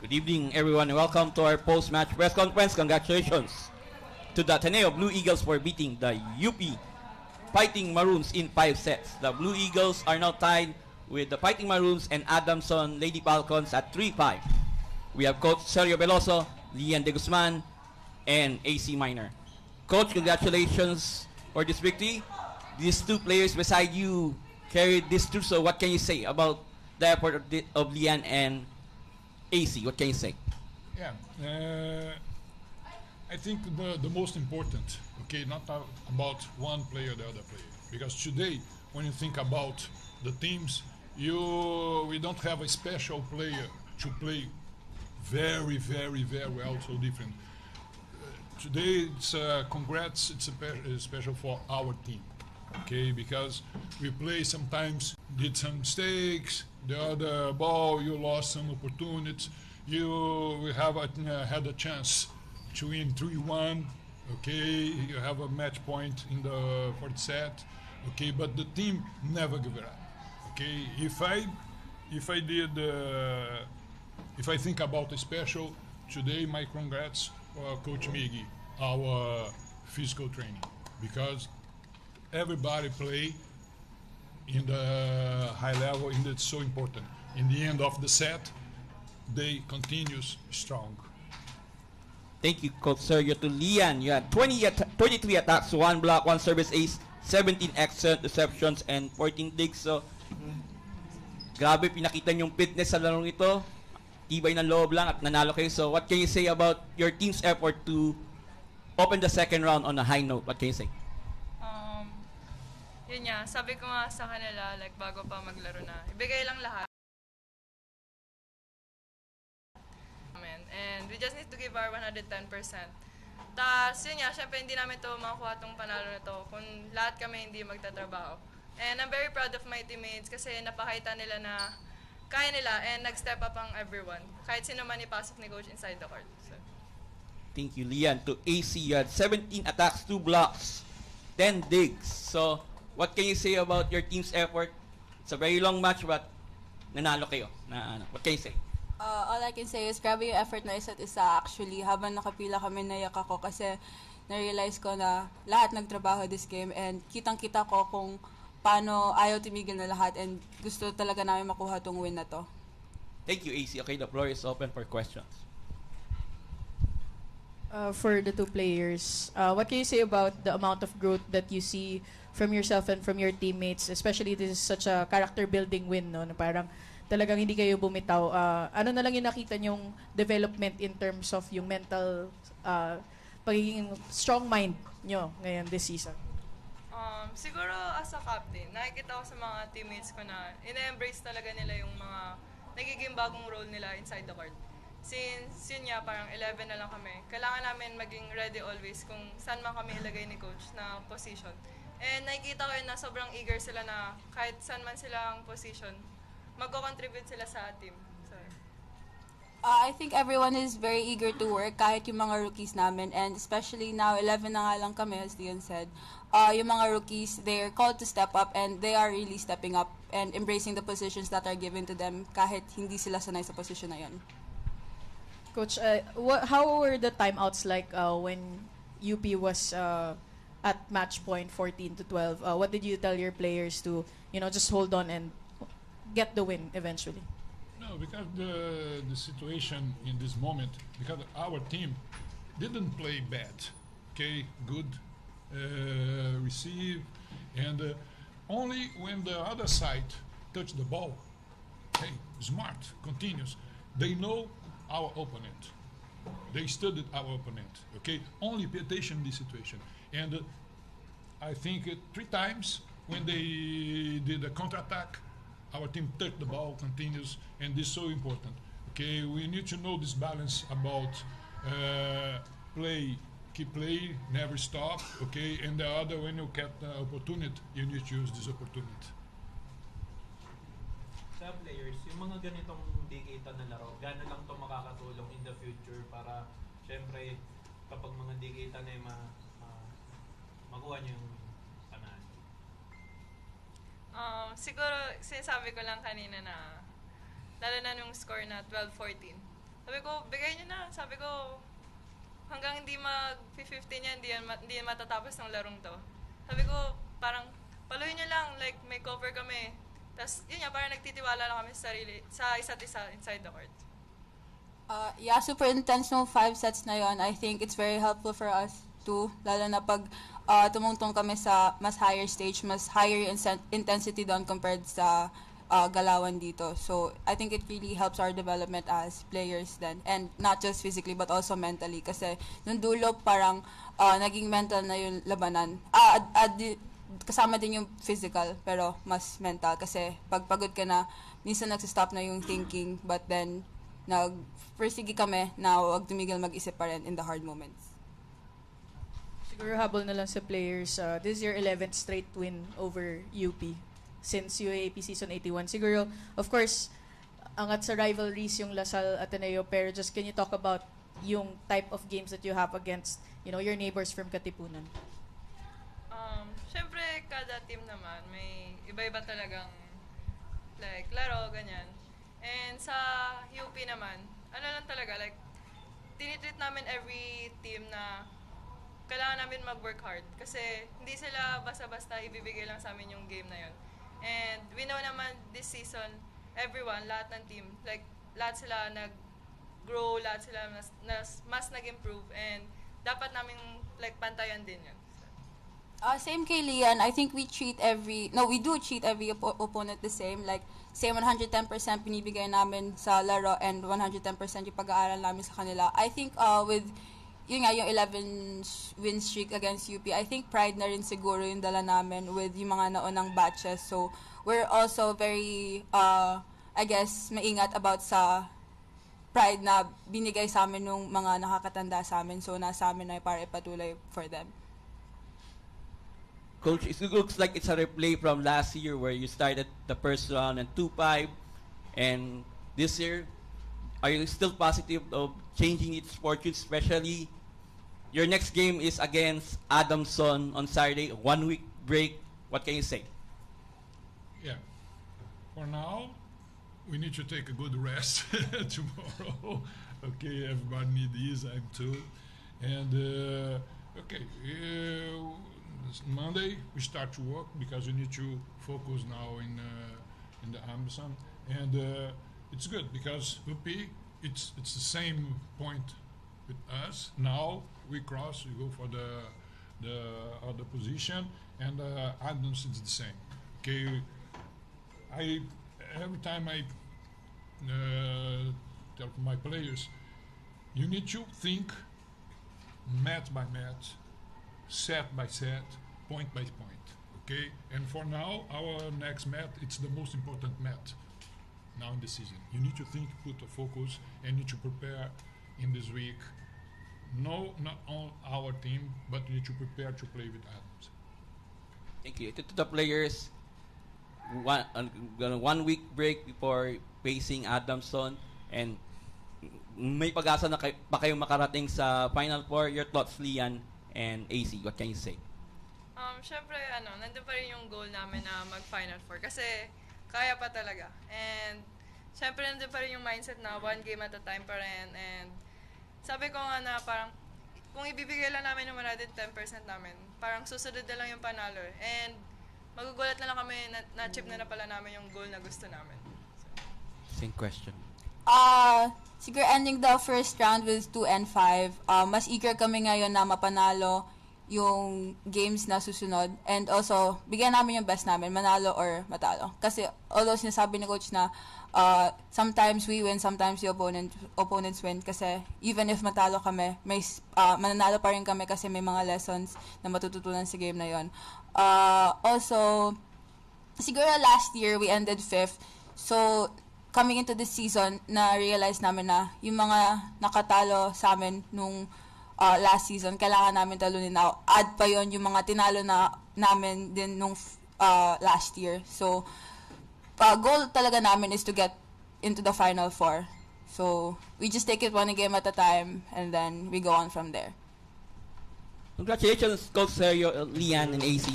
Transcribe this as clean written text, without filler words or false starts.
Good evening, everyone, and welcome to our post-match press conference. Congratulations to the Ateneo Blue Eagles for beating the UP Fighting Maroons in 5 sets. The Blue Eagles are now tied with the Fighting Maroons and Adamson Lady Falcons at 3-5. We have Coach Sergio Veloso, Lian De Guzman, and AC Minor. Coach, congratulations for this victory. These two players beside you carried this through, so what can you say about the effort of Lian and AC? What can you say? Yeah, I think the most important, okay, not about one player or the other player, because today when you think about the teams, we don't have a special player to play very well, so different. Today it's congrats, it's special for our team, okay, because we play sometimes did some mistakes, the other ball you lost some opportunities, we have had a chance to win 3-1, okay, you have a match point in the fourth set, okay, but the team never give it up, okay. If I think about the special today, my congrats for Coach Miggy, our physical training, because everybody play in the high level, and it's so important. In the end of the set, they continues strong. Thank you, Coach Sergio. To Lian, you had 23 attacks, 1 block, 1 service ace, 17 excellent receptions, and 14 digs. So, grabe, pinakita niyong fitness sa larong ito. Tibay ng loob lang at nanalo kayo. So, what can you say about your team's effort to open the second round on a high note? What can you say? Yun nga, sabi ko nga sa kanila, like, bago pa maglaro na, ibigay lang lahat. And we just need to give our 110%. Tapos, yun nga, syempre hindi namin to makakuha tong panalo na to kung lahat kami hindi magtatrabaho. And I'm very proud of my teammates kasi napakita nila na kaya nila and nag-step up ang everyone. Kahit sino man ipasok ni Coach inside the court. So. Thank you, Lian. To AC, you had 17 attacks, 2 blocks, 10 digs. So, what can you say about your team's effort? It's a very long match, but nanalo kayo. What can you say? All I can say is grabe yung effort na isa't isa. Actually, habang nakapila kami, naiyak ako kasi na-realize ko na lahat nagtrabaho this game and kitang-kita ko kung paano ayaw tumigil na lahat and gusto talaga namin makuha tong win na to. Thank you, AC. Okay, the floor is open for questions. For the two players, what can you say about the amount of growth that you see from yourself and from your teammates? Especially this is such a character-building win, no? Na parang talagang hindi kayo bumitaw. Ano na lang yung nakita nyong development in terms of yung mental, pagiging strong mind nyo ngayon this season? Siguro as a captain, nakikita ko sa mga teammates ko na ina-embrace talaga nila yung mga nagiging bagong role nila inside the court. Since yun nga, parang 11 na lang kami, kailangan namin maging ready always kung saan man kami ilagay ni Coach na position. And nakikita ko yun na sobrang eager sila na kahit saan man silang position, magko-contribute sila sa team. So, I think everyone is very eager to work, kahit yung mga rookies namin. And especially now, 11 na nga lang kami, as Dion said. Yung mga rookies, they're called to step up and they are really stepping up and embracing the positions that are given to them kahit hindi sila sanay sa position na yun. Coach, how were the timeouts like when UP was at match point 14-12? What did you tell your players to, just hold on and get the win eventually? No, because the situation in this moment, because our team didn't play bad, okay, good receive, and only when the other side touch the ball, hey, smart, continuous, they know our opponent. They studied our opponent. Okay, only pay attention to this situation. And I think 3 times when they did a counter-attack, our team touched the ball, continues, and this is so important. Okay, we need to know this balance about keep play, never stop. Okay, and the other, when you get the opportunity, you need to use this opportunity. Sa players, yung mga ganitong dikita na laro, gano'n lang ito makakatulong in the future para syempre kapag mga dikita na yung makuha nyo yung panalo? Siguro, sinasabi ko lang kanina na lalo na nung score na 12-14. Sabi ko, bigay niyo na. Sabi ko, hanggang hindi mag-15 yan, hindi yan matatapos ng larong to. Sabi ko, parang, paluin niyo lang, like, may cover kami. Tapos, yun nga, parang nagtitiwala lang kami sa sarili, sa isa't isa inside the court. Yeah, super intense nung 5 sets na yon. I think it's very helpful for us too, lalo na pag tumungtong kami sa mas higher stage, mas higher intensity doon compared sa galawan dito. So, I think it really helps our development as players then. And not just physically, but also mentally. Kasi nung dulo, parang naging mental na yung labanan. Kasama din yung physical, pero mas mental. Kasi pag pagod ka na, minsan nagsistop na yung thinking, but then persige kami na huwag tumigil mag-isip pa rin in the hard moments. Siguro habol na lang sa players, this is your 11th straight win over UP since UAAP Season 81. Siguro, of course, angat sa rivalries yung Lasal Ateneo, pero just can you talk about yung type of games that you have against, you know, your neighbors from Katipunan? Siyempre, kada team naman, may iba-iba talagang like, laro, ganyan. And sa UP naman, ano lang talaga, like, tinitreat namin every team na kailangan namin mag-work hard. Kasi hindi sila basta-basta ibibigay lang sa amin yung game na yun. And we know naman this season, everyone, lahat ng team, like, lahat sila nag-grow, lahat sila mas nag-improve. And dapat namin, like, pantayan din yun. Same kay Lian, I think we do treat every opponent the same. Like, same 110% binibigay namin sa laro and 110% yung pag-aaral namin sa kanila. I think with yung 11 win streak against UP, I think pride na rin siguro yung dala namin with yung mga naunang batches. So, we're also very, I guess, maingat about sa pride na binigay sa amin ng mga nakakatanda sa amin. So, nasa amin na para ipatuloy for them. Coach, it looks like it's a replay from last year where you started the first round and 2-5, and this year, are you still positive of changing its fortune? Especially, your next game is against Adamson on Saturday, 1 week break. What can you say? Yeah. For now, we need to take a good rest tomorrow. Okay, everybody needs this, I'm too. And, okay. Monday we start to work because we need to focus now in the Amazon, and it's good because UP it's the same point with us. Now we cross, we go for the other position, and Adams is the same. Okay, every time I tell my players, you need to think match by match, set by set, point by point, okay? And for now, our next match, it's the most important match now in the season. You need to think, put a focus, and need to prepare in this week. No, not on our team, but you need to prepare to play with Adams. Thank you. To the players, 1 week break before facing Adamson, and may pag-asa na pa kayong makarating sa Final Four. Your thoughts, Lian and AC, what can you say? Syempre, nandun pa rin yung goal namin na mag-Final Four kasi kaya pa talaga. And syempre, nandun pa rin yung mindset na 1 game at a time pa rin. And sabi ko nga na parang kung ibibigay lang namin yung 110% namin, parang susunod na lang yung panalo. And magugulat na lang kami na na-chip na pala namin yung goal na gusto namin. Same question. Siguro ending the first round with 2-5, mas eager kami ngayon na mapanalo yung games na susunod. And also, bigyan namin yung best namin, manalo or matalo. Kasi although sinasabi ni coach na sometimes we win, sometimes the opponents win. Kasi even if matalo kami, may mananalo pa rin kami kasi may mga lessons na matututunan sa game na yon. Also, siguro last year we ended 5th. So, coming into this season, na-realize namin na yung mga nakatalo sa amin nung last season, kailangan namin talunin na. Add pa yon yung mga tinalo na namin din nung last year. So, goal talaga namin is to get into the Final Four. So, we just take it 1 game at a time and then we go on from there. Congratulations, Coach Sergio, Lian, and AC.